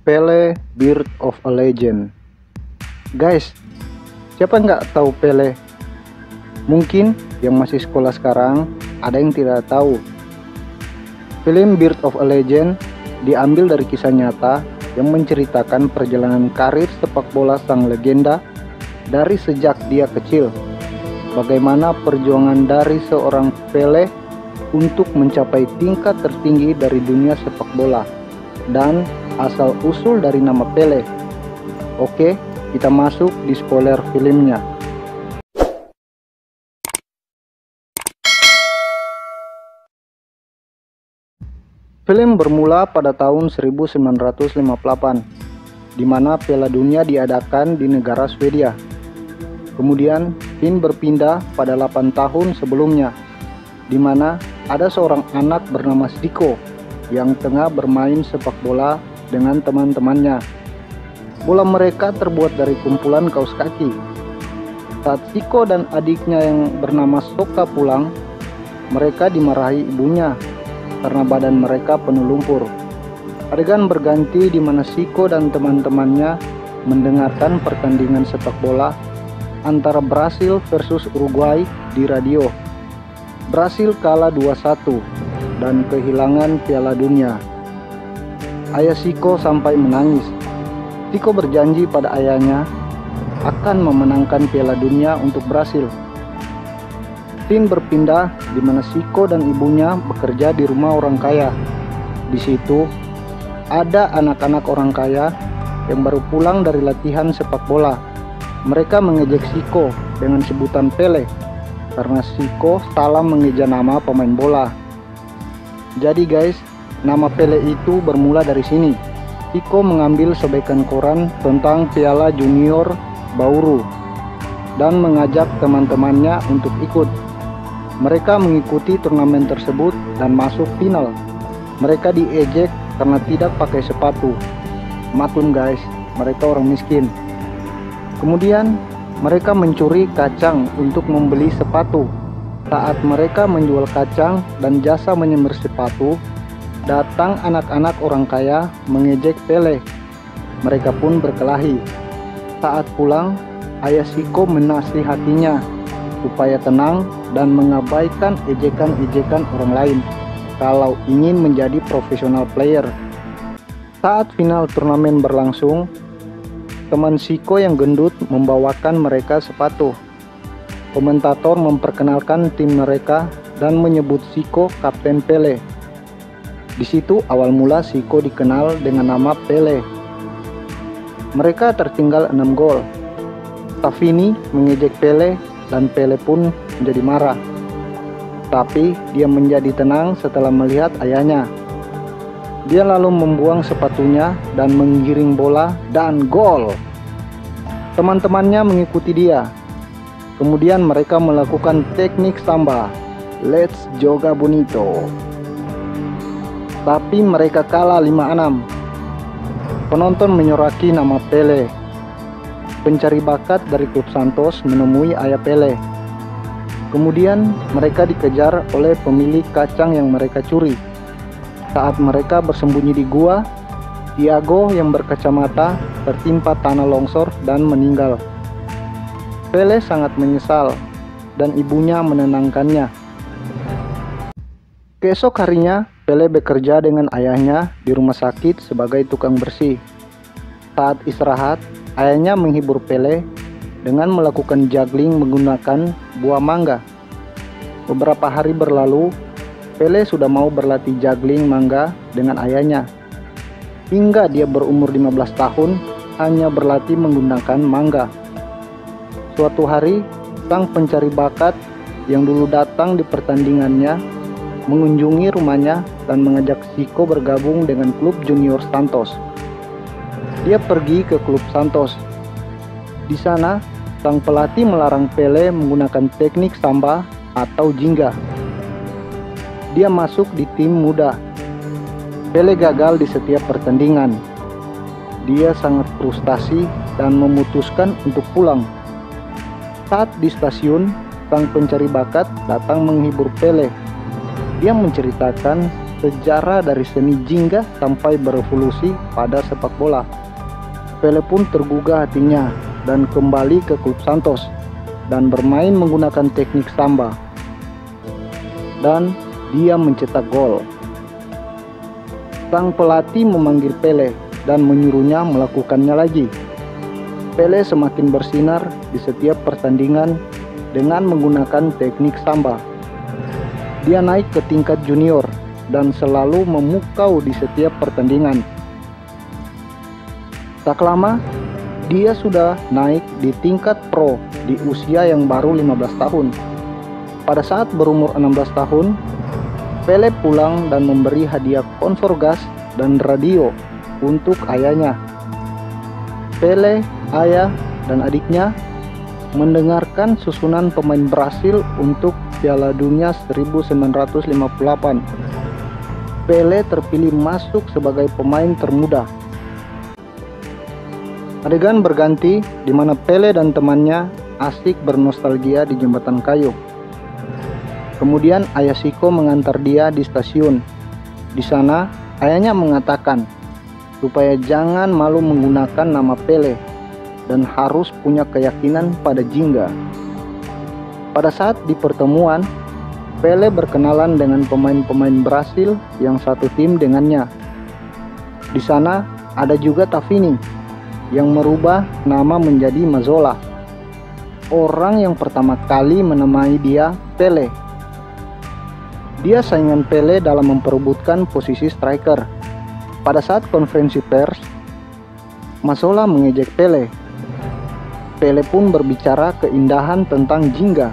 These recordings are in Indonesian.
Pele, Birth of a Legend. Guys, siapa nggak tahu Pele? Mungkin yang masih sekolah sekarang ada yang tidak tahu. Film Birth of a Legend diambil dari kisah nyata yang menceritakan perjalanan karir sepak bola sang legenda dari sejak dia kecil. Bagaimana perjuangan dari seorang Pele untuk mencapai tingkat tertinggi dari dunia sepak bola dan asal-usul dari nama Pele. Oke, kita masuk di spoiler filmnya. Film bermula pada tahun 1958, di mana Piala Dunia diadakan di negara Swedia. Kemudian, film berpindah pada 8 tahun sebelumnya, di mana ada seorang anak bernama Zico yang tengah bermain sepak bola dengan teman-temannya. Bola mereka terbuat dari kumpulan kaus kaki. Saat Zico dan adiknya yang bernama Soka pulang, mereka dimarahi ibunya karena badan mereka penuh lumpur. Adegan berganti di mana Zico dan teman-temannya mendengarkan pertandingan sepak bola antara Brasil versus Uruguay di radio. Brasil kalah 2-1 dan kehilangan Piala Dunia. Ayah Zico sampai menangis. Zico berjanji pada ayahnya akan memenangkan Piala Dunia untuk Brasil. Scene berpindah di mana Zico dan ibunya bekerja di rumah orang kaya. Di situ ada anak-anak orang kaya yang baru pulang dari latihan sepak bola. Mereka mengejek Zico dengan sebutan Pele karena Zico salah mengeja nama pemain bola. Jadi guys, nama Pele itu bermula dari sini. Zico mengambil sobekan koran tentang Piala Junior Bauru dan mengajak teman-temannya untuk ikut. Mereka mengikuti turnamen tersebut dan masuk final. Mereka diejek karena tidak pakai sepatu. Maklum guys, mereka orang miskin. Kemudian mereka mencuri kacang untuk membeli sepatu. Saat mereka menjual kacang dan jasa menyemir sepatu, datang anak-anak orang kaya mengejek Pele. Mereka pun berkelahi. Saat pulang, ayah Zico menasihatinya supaya tenang dan mengabaikan ejekan-ejekan orang lain kalau ingin menjadi profesional player. Saat final turnamen berlangsung, teman Zico yang gendut membawakan mereka sepatu. Komentator memperkenalkan tim mereka dan menyebut Zico Kapten Pele. Di situ awal mula Zico dikenal dengan nama Pele. Mereka tertinggal 6 gol. Savini mengejek Pele dan Pele pun menjadi marah. Tapi dia menjadi tenang setelah melihat ayahnya. Dia lalu membuang sepatunya dan menggiring bola dan gol. Teman-temannya mengikuti dia. Kemudian mereka melakukan teknik samba, Let's Joga Bonito. Tapi mereka kalah 5-6. Penonton menyoraki nama Pele. Pencari bakat dari klub Santos menemui ayah Pele. Kemudian mereka dikejar oleh pemilik kacang yang mereka curi. Saat mereka bersembunyi di gua, Thiago yang berkacamata tertimpa tanah longsor dan meninggal. Pele sangat menyesal dan ibunya menenangkannya. Keesok harinya, Pele bekerja dengan ayahnya di rumah sakit sebagai tukang bersih. Saat istirahat, ayahnya menghibur Pele dengan melakukan juggling menggunakan buah mangga. Beberapa hari berlalu, Pele sudah mau berlatih juggling mangga dengan ayahnya. Hingga dia berumur 15 tahun, hanya berlatih menggunakan mangga. Suatu hari, sang pencari bakat yang dulu datang di pertandingannya mengunjungi rumahnya dan mengajak Zico bergabung dengan klub junior Santos. Dia pergi ke klub Santos. Di sana, sang pelatih melarang Pele menggunakan teknik samba atau jingga. Dia masuk di tim muda. Pele gagal di setiap pertandingan. Dia sangat frustasi dan memutuskan untuk pulang. Saat di stasiun, sang pencari bakat datang menghibur Pele. Dia menceritakan sejarah dari seni jingga sampai berevolusi pada sepak bola. Pele pun tergugah hatinya dan kembali ke klub Santos dan bermain menggunakan teknik samba. Dan dia mencetak gol. Sang pelatih memanggil Pele dan menyuruhnya melakukannya lagi. Pele semakin bersinar di setiap pertandingan dengan menggunakan teknik samba. Dia naik ke tingkat junior dan selalu memukau di setiap pertandingan. Tak lama, dia sudah naik di tingkat pro di usia yang baru 15 tahun. Pada saat berumur 16 tahun, Pele pulang dan memberi hadiah konsor gas dan radio untuk ayahnya. Pele, ayah, dan adiknya mendengarkan susunan pemain Brasil untuk Piala Dunia 1958. Pele terpilih masuk sebagai pemain termuda. Adegan berganti di mana Pele dan temannya asik bernostalgia di jembatan kayu. Kemudian ayah Zico mengantar dia di stasiun. Di sana, ayahnya mengatakan supaya jangan malu menggunakan nama Pele dan harus punya keyakinan pada jingga. Pada saat di pertemuan, Pele berkenalan dengan pemain-pemain Brasil yang satu tim dengannya. Di sana ada juga Tavini yang merubah nama menjadi Mazzola. Orang yang pertama kali menamai dia Pele. Dia saingan Pele dalam memperebutkan posisi striker. Pada saat konferensi pers, Mazzola mengejek Pele. Pele pun berbicara keindahan tentang jingga.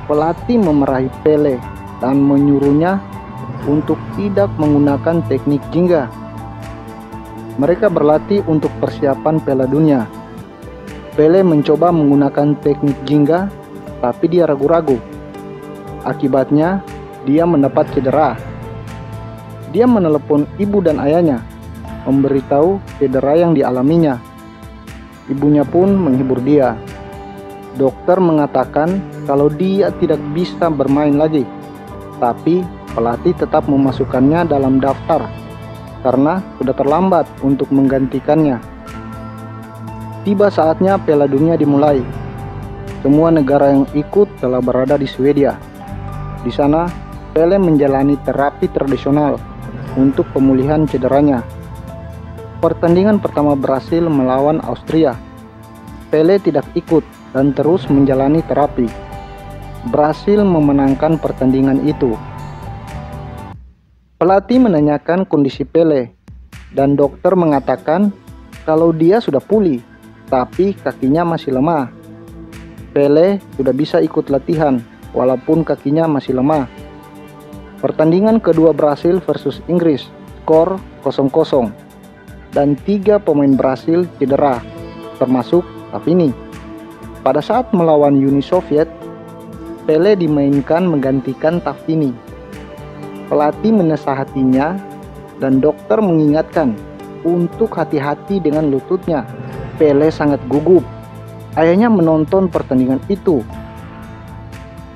Pelatih memarahi Pele dan menyuruhnya untuk tidak menggunakan teknik jingga. Mereka berlatih untuk persiapan Piala Dunia. Pele mencoba menggunakan teknik jingga, tapi dia ragu-ragu. Akibatnya, dia mendapat cedera. Dia menelepon ibu dan ayahnya, memberitahu cedera yang dialaminya. Ibunya pun menghibur dia. Dokter mengatakan kalau dia tidak bisa bermain lagi, tapi pelatih tetap memasukkannya dalam daftar karena sudah terlambat untuk menggantikannya. Tiba saatnya Piala Dunia dimulai. Semua negara yang ikut telah berada di Swedia. Di sana, Pele menjalani terapi tradisional untuk pemulihan cederanya. Pertandingan pertama Brasil melawan Austria. Pele tidak ikut dan terus menjalani terapi. Brasil memenangkan pertandingan itu. Pelatih menanyakan kondisi Pele dan dokter mengatakan kalau dia sudah pulih, tapi kakinya masih lemah. Pele sudah bisa ikut latihan walaupun kakinya masih lemah. Pertandingan kedua Brasil versus Inggris, skor 0-0 dan 3 pemain Brasil cedera, termasuk Tavini. Pada saat melawan Uni Soviet, Pele dimainkan menggantikan Tavini. Pelatih menasihatinya dan dokter mengingatkan untuk hati-hati dengan lututnya. Pele sangat gugup. Ayahnya menonton pertandingan itu.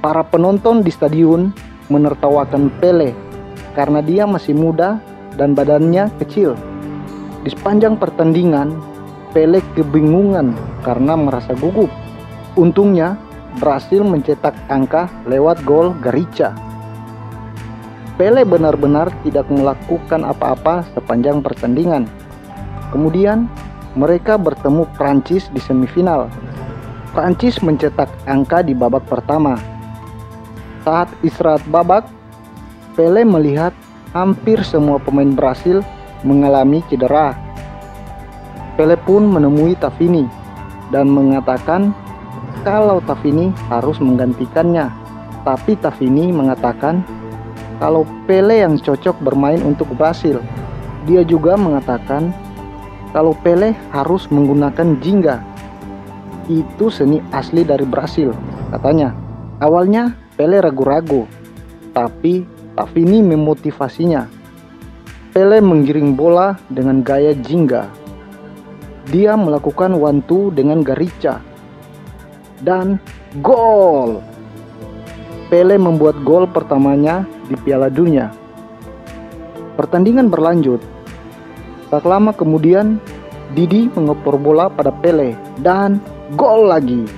Para penonton di stadion menertawakan Pele karena dia masih muda dan badannya kecil. Di sepanjang pertandingan, Pele kebingungan karena merasa gugup. Untungnya, Brasil mencetak angka lewat gol Garrincha. Pele benar-benar tidak melakukan apa-apa sepanjang pertandingan. Kemudian, mereka bertemu Prancis di semifinal. Prancis mencetak angka di babak pertama. Saat istirahat babak, Pele melihat hampir semua pemain Brasil mengalami cedera. Pele pun menemui Tavini dan mengatakan kalau Tavini harus menggantikannya. Tapi Tavini mengatakan kalau Pele yang cocok bermain untuk Brasil. Dia juga mengatakan kalau Pele harus menggunakan jingga. Itu seni asli dari Brasil, katanya. Awalnya Pele ragu-ragu, tapi Tavini memotivasinya. Pele menggiring bola dengan gaya jingga. Dia melakukan one-two dengan Garrincha. Dan gol! Pele membuat gol pertamanya di Piala Dunia. Pertandingan berlanjut. Tak lama kemudian, Didi mengoper bola pada Pele dan gol lagi.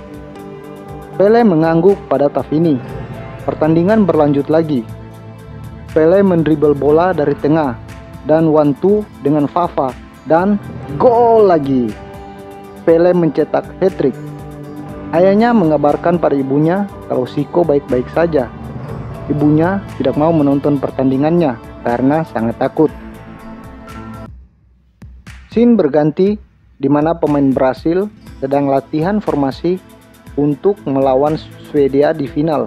Pele mengangguk pada Tavini. Pertandingan berlanjut lagi. Pele mendribel bola dari tengah dan one-two dengan Fafa dan gol lagi. Pele mencetak hat-trick. Ayahnya mengabarkan pada ibunya kalau Siko baik-baik saja. Ibunya tidak mau menonton pertandingannya karena sangat takut. Scene berganti di mana pemain Brasil sedang latihan formasi untuk melawan Swedia di final.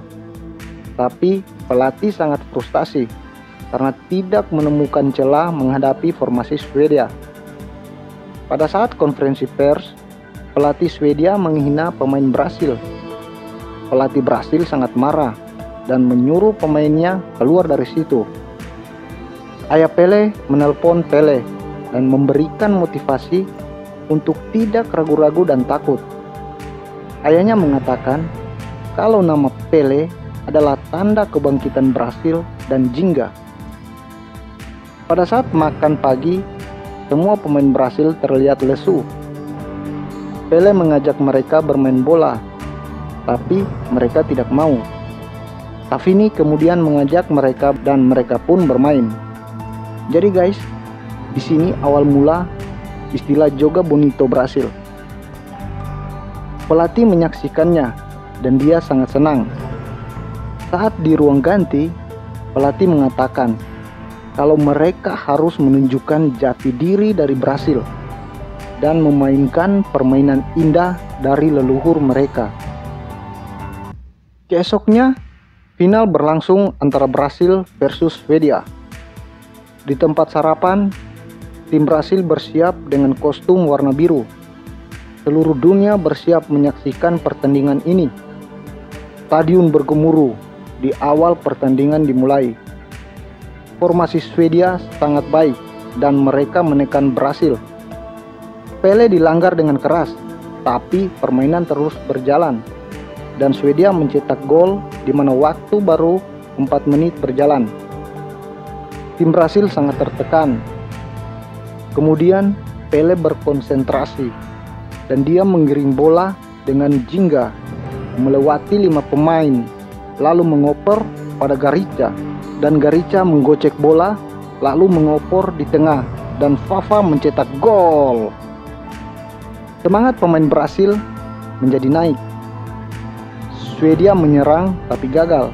Tapi pelatih sangat frustasi karena tidak menemukan celah menghadapi formasi Swedia. Pada saat konferensi pers, pelatih Swedia menghina pemain Brasil. Pelatih Brasil sangat marah dan menyuruh pemainnya keluar dari situ. Ayah Pele menelpon Pele dan memberikan motivasi untuk tidak ragu-ragu dan takut. Ayahnya mengatakan kalau nama Pele adalah tanda kebangkitan Brasil dan jingga. Pada saat makan pagi, semua pemain Brasil terlihat lesu. Pele mengajak mereka bermain bola, tapi mereka tidak mau. Tavini kemudian mengajak mereka dan mereka pun bermain. Jadi guys, di sini awal mula istilah Joga Bonito Brasil. Pelatih menyaksikannya dan dia sangat senang. Saat di ruang ganti, pelatih mengatakan kalau mereka harus menunjukkan jati diri dari Brasil dan memainkan permainan indah dari leluhur mereka. Keesoknya, final berlangsung antara Brasil versus Swedia. Di tempat sarapan, tim Brasil bersiap dengan kostum warna biru. Seluruh dunia bersiap menyaksikan pertandingan ini. Stadion bergemuruh di awal pertandingan dimulai. Formasi Swedia sangat baik dan mereka menekan Brasil. Pele dilanggar dengan keras, tapi permainan terus berjalan dan Swedia mencetak gol di mana waktu baru 4 menit berjalan. Tim Brasil sangat tertekan. Kemudian Pele berkonsentrasi dan dia menggiring bola dengan jingga melewati 5 pemain, lalu mengoper pada Garrincha dan Garrincha menggocek bola lalu mengoper di tengah dan Fafa mencetak gol. Semangat pemain Brasil menjadi naik. Swedia menyerang tapi gagal.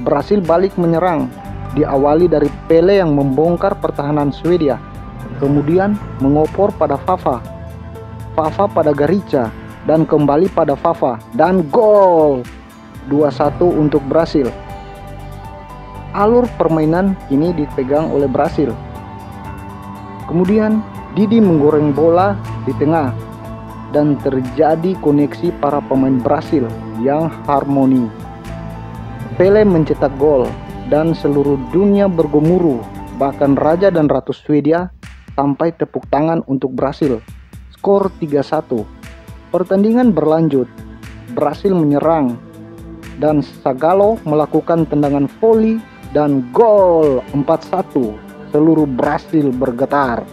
Brasil balik menyerang, diawali dari Pele yang membongkar pertahanan Swedia, kemudian mengoper pada Fafa, Fafa pada Garrincha dan kembali pada Fafa dan gol. 2-1 untuk Brasil. Alur permainan kini dipegang oleh Brasil. Kemudian Didi menggoreng bola di tengah dan terjadi koneksi para pemain Brasil yang harmoni. Pele mencetak gol dan seluruh dunia bergemuruh, bahkan Raja dan Ratu Swedia sampai tepuk tangan untuk Brasil. Skor 3-1. Pertandingan berlanjut. Brasil menyerang dan Zagallo melakukan tendangan voli dan gol 4-1. Seluruh Brasil bergetar.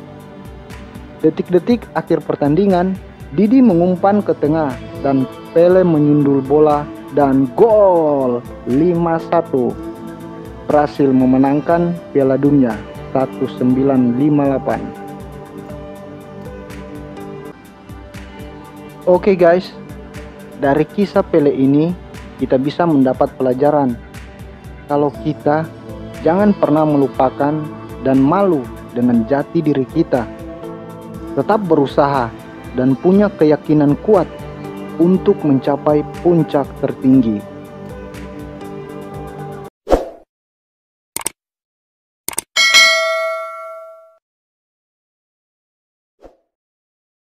Detik-detik akhir pertandingan, Didi mengumpan ke tengah dan Pele menyundul bola dan gol 5-1. Brasil memenangkan Piala Dunia 1958. Oke guys, dari kisah Pele ini kita bisa mendapat pelajaran kalau kita jangan pernah melupakan dan malu dengan jati diri kita. Tetap berusaha dan punya keyakinan kuat untuk mencapai puncak tertinggi.